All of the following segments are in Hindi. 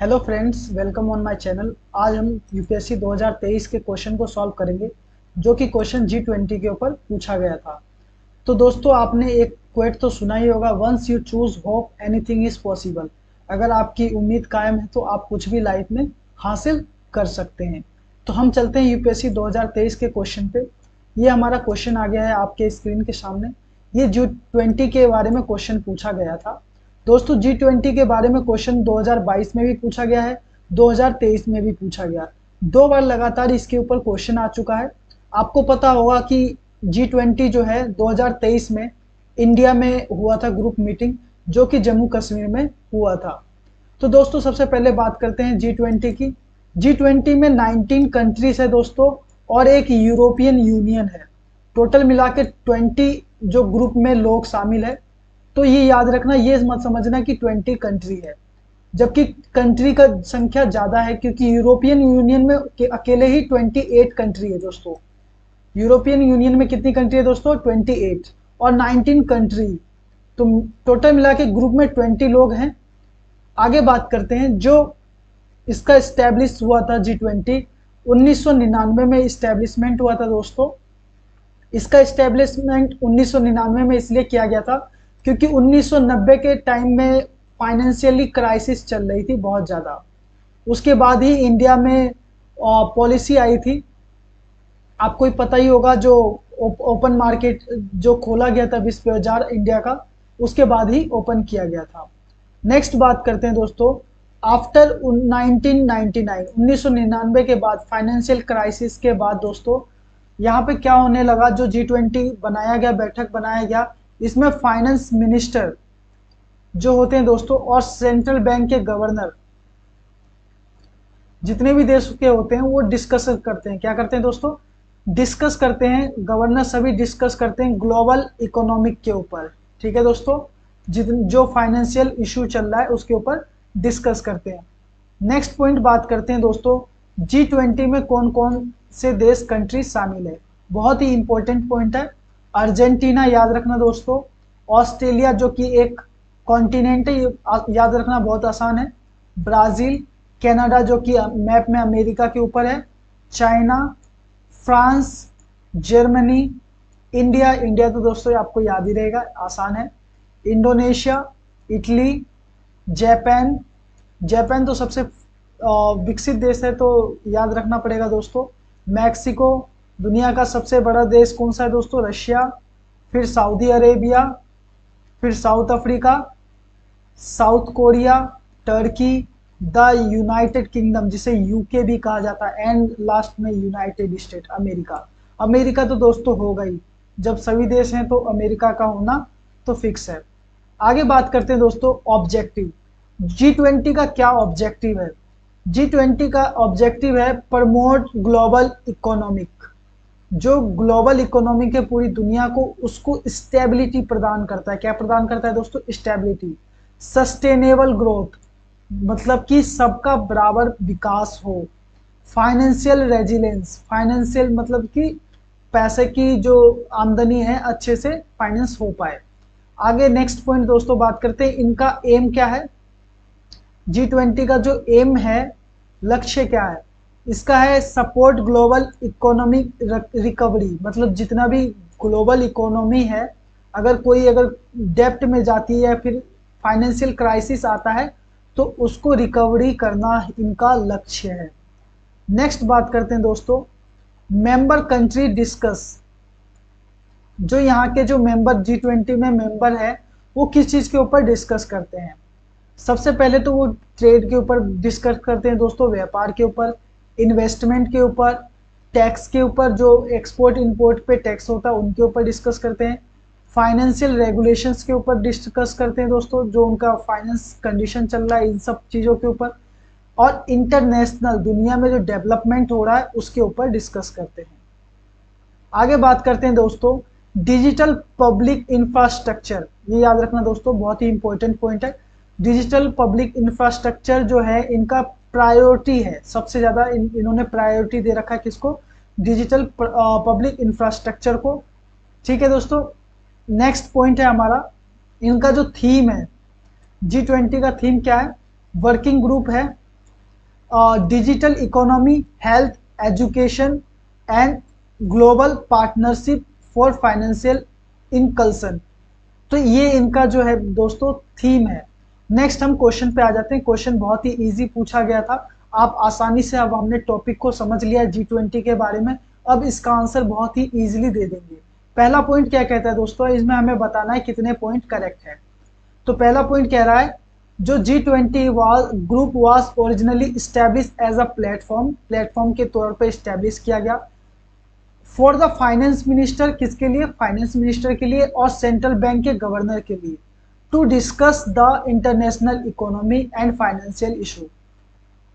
Hello friends, welcome on my channel. आज हम यूपीएससी 2023 के क्वेश्चन को सॉल्व करेंगे, जो कि क्वेश्चन G20 के ऊपर पूछा गया था। तो दोस्तों, आपने एक क्वेट तो सुना ही होगा, once you choose hope anything is possible. अगर आपकी उम्मीद कायम है तो आप कुछ भी लाइफ में हासिल कर सकते हैं। तो हम चलते हैं यूपीएससी 2023 के क्वेश्चन पे। ये हमारा क्वेश्चन आ गया है आपके स्क्रीन के सामने। ये G20 के बारे में क्वेश्चन पूछा गया था। दोस्तों, G20 के बारे में क्वेश्चन 2022 में भी पूछा गया है, 2023 में भी पूछा गया। 2 बार लगातार इसके ऊपर क्वेश्चन आ चुका है। आपको पता होगा कि G20 जो है 2023 में इंडिया में हुआ था ग्रुप मीटिंग, जो कि जम्मू कश्मीर में हुआ था। तो दोस्तों, सबसे पहले बात करते हैं G20 की। G20 में 19 कंट्रीज है दोस्तों, और एक यूरोपियन यूनियन है। टोटल मिला के 20 जो ग्रुप में लोग शामिल है। तो ये याद रखना, ये मत समझना कि 20 कंट्री है, जबकि कंट्री का संख्या ज्यादा है, क्योंकि यूरोपियन यूनियन में अकेले ही 28 कंट्री है दोस्तों। यूरोपियन यूनियन में कितनी कंट्री है दोस्तों? 28 और 19 कंट्री। तो टोटल मिला के ग्रुप में 20 लोग हैं। आगे बात करते हैं, जो इसका स्टैब्लिश हुआ था G20 1999 में स्टैब्लिशमेंट हुआ था दोस्तों। इसका स्टैब्लिशमेंट 1999 में इसलिए किया गया था क्योंकि 1990 के टाइम में फाइनेंशियली क्राइसिस चल रही थी बहुत ज़्यादा। उसके बाद ही इंडिया में पॉलिसी आई थी। आपको ही पता ही होगा, जो ओपन मार्केट जो खोला गया था विश्व बाजार इंडिया का, उसके बाद ही ओपन किया गया था। नेक्स्ट बात करते हैं दोस्तों, आफ्टर 1999 1999 के बाद, फाइनेंशियल क्राइसिस के बाद दोस्तों, यहाँ पे क्या होने लगा, जो G20 बनाया गया, बैठक बनाया गया, इसमें फाइनेंस मिनिस्टर जो होते हैं दोस्तों और सेंट्रल बैंक के गवर्नर, जितने भी देश के होते हैं वो डिस्कस करते हैं। क्या करते हैं दोस्तों? डिस्कस करते हैं। गवर्नर सभी डिस्कस करते हैं ग्लोबल इकोनॉमिक के ऊपर। ठीक है दोस्तों, जो फाइनेंशियल इशू चल रहा है उसके ऊपर डिस्कस करते हैं। नेक्स्ट पॉइंट बात करते हैं दोस्तों, G20 में कौन कौन से देश कंट्री शामिल है। बहुत ही इंपॉर्टेंट पॉइंट है। अर्जेंटीना याद रखना दोस्तों, ऑस्ट्रेलिया जो कि एक कॉन्टिनेंट है, ये याद रखना बहुत आसान है। ब्राजील, कनाडा जो कि मैप में अमेरिका के ऊपर है, China, France, Germany, India. India तो दोस्तों आपको याद ही रहेगा, आसान है। Indonesia, Italy, Japan. जापान तो सबसे विकसित देश है, तो याद रखना पड़ेगा दोस्तों। मैक्सिको। दुनिया का सबसे बड़ा देश कौन सा है दोस्तों? रशिया। फिर सऊदी अरेबिया, फिर south Africa, south Korea, Turkey, the United kingdom जिसे यूके भी कहा जाता है, एंड लास्ट में यूनाइटेड स्टेट अमेरिका। अमेरिका तो दोस्तों होगा ही, जब सभी देश हैं तो अमेरिका का होना तो फिक्स है। आगे बात करते हैं दोस्तों, ऑब्जेक्टिव। G20 का क्या ऑब्जेक्टिव है? G20 का ऑब्जेक्टिव है प्रमोट ग्लोबल इकोनॉमिक। जो ग्लोबल इकोनॉमिक है पूरी दुनिया को, उसको स्टेबिलिटी प्रदान करता है। क्या प्रदान करता है दोस्तों? स्टेबिलिटी। सस्टेनेबल ग्रोथ, मतलब कि सबका बराबर विकास हो। फाइनेंशियल रेजिलेंस, फाइनेंशियल मतलब कि पैसे की जो आमदनी है अच्छे से फाइनेंस हो पाए। आगे नेक्स्ट पॉइंट दोस्तों बात करते हैं, इनका एम क्या है। G20 का जो एम है, लक्ष्य क्या है इसका? है सपोर्ट ग्लोबल इकोनॉमिक रिकवरी। मतलब जितना भी ग्लोबल इकोनॉमी है, अगर डेप्ट में जाती है या फिर फाइनेंशियल क्राइसिस आता है, तो उसको रिकवरी करना इनका लक्ष्य है। नेक्स्ट बात करते हैं दोस्तों, मेंबर कंट्री डिस्कस। जो यहाँ के जो मेंबर G20 में मेंबर है, वो किस चीज के ऊपर डिस्कस करते हैं? सबसे पहले तो वो ट्रेड के ऊपर डिस्कस करते हैं दोस्तों, व्यापार के ऊपर, इन्वेस्टमेंट के ऊपर, टैक्स के ऊपर, जो एक्सपोर्ट इंपोर्ट पे टैक्स होता है उनके ऊपर डिस्कस करते हैं। फाइनेंशियल रेगुलेशंस के ऊपर डिस्कस करते हैं दोस्तों, जो उनका फाइनेंस कंडीशन चल रहा है इन सब चीज़ों के ऊपर। और इंटरनेशनल दुनिया में जो डेवलपमेंट हो रहा है उसके ऊपर डिस्कस करते हैं। आगे बात करते हैं दोस्तों, डिजिटल पब्लिक इंफ्रास्ट्रक्चर। ये याद रखना दोस्तों, बहुत ही इंपॉर्टेंट पॉइंट है। डिजिटल पब्लिक इंफ्रास्ट्रक्चर जो है इनका प्रायोरिटी है, सबसे ज्यादा इन्होंने प्रायोरिटी दे रखा है किसको? डिजिटल पब्लिक इंफ्रास्ट्रक्चर को। ठीक है दोस्तों, नेक्स्ट पॉइंट है हमारा, इनका जो थीम है, G20 का थीम क्या है? वर्किंग ग्रुप है digital economy, health, education and global partnership for financial inclusion. तो ये इनका जो है दोस्तों थीम है। नेक्स्ट हम क्वेश्चन पे आ जाते हैं। क्वेश्चन बहुत ही इजी पूछा गया था, आप आसानी से, अब हमने टॉपिक को समझ लिया G20 के बारे में, अब इसका आंसर बहुत ही इजीली दे देंगे। पहला पॉइंट क्या कहता है दोस्तों, इसमें हमें बताना है कितने पॉइंट करेक्ट है। तो पहला पॉइंट कह रहा है जो G20 group was originally established as a platform के तौर पर स्टैब्लिश किया गया फॉर द फाइनेंस मिनिस्टर, किसके लिए, फाइनेंस मिनिस्टर के लिए, और सेंट्रल बैंक के गवर्नर के लिए, to discuss the international economy and financial issue.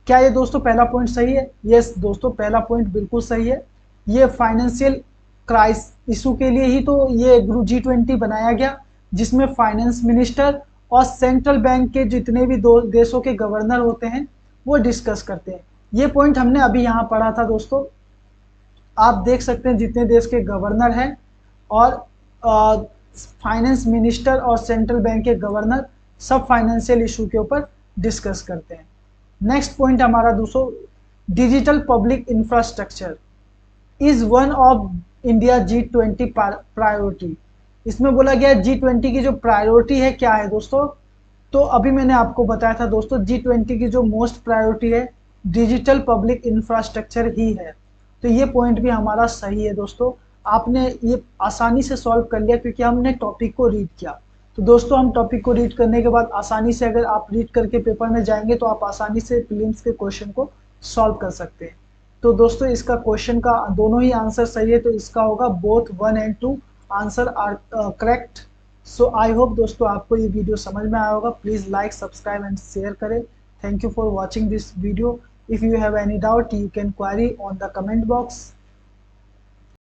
क्या ये दोस्तों पहला पॉइंट सही है? यस दोस्तों, पहला पॉइंट बिल्कुल सही है। ये फाइनेंशियल क्राइस इशू के लिए ही तो ये G20 बनाया गया, जिसमें फाइनेंस मिनिस्टर और सेंट्रल बैंक के जितने भी दो देशों के गवर्नर होते हैं वो डिस्कस करते हैं। ये पॉइंट हमने अभी यहाँ पढ़ा था दोस्तों, आप देख सकते हैं जितने देश के गवर्नर हैं और फाइनेंस मिनिस्टर और सेंट्रल बैंक के गवर्नर सब फाइनेंशियल इशू के ऊपर डिस्कस करते हैं। नेक्स्ट पॉइंट हमारा दोस्तों, digital public infrastructure is one of India G20 priority. इसमें बोला गया G20 की जो प्रायोरिटी है क्या है दोस्तों, तो अभी मैंने आपको बताया था दोस्तों G20 की जो मोस्ट प्रायोरिटी है डिजिटल पब्लिक इंफ्रास्ट्रक्चर ही है। तो ये पॉइंट भी हमारा सही है दोस्तों, आपने ये आसानी से सॉल्व कर लिया क्योंकि हमने टॉपिक को रीड किया। तो दोस्तों हम टॉपिक को रीड करने के बाद आसानी से अगर आप रीड करके पेपर में जाएंगे तो आप आसानी से प्रीलिम्स के क्वेश्चन को सॉल्व कर सकते हैं। तो दोस्तों इसका क्वेश्चन का दोनों ही आंसर सही है, तो इसका होगा both 1 and 2 answer are correct. So I hope दोस्तों आपको ये वीडियो समझ में आया होगा। Please like, subscribe and share करें। Thank you for watching this video. If you have any doubt, you can query on the comment box.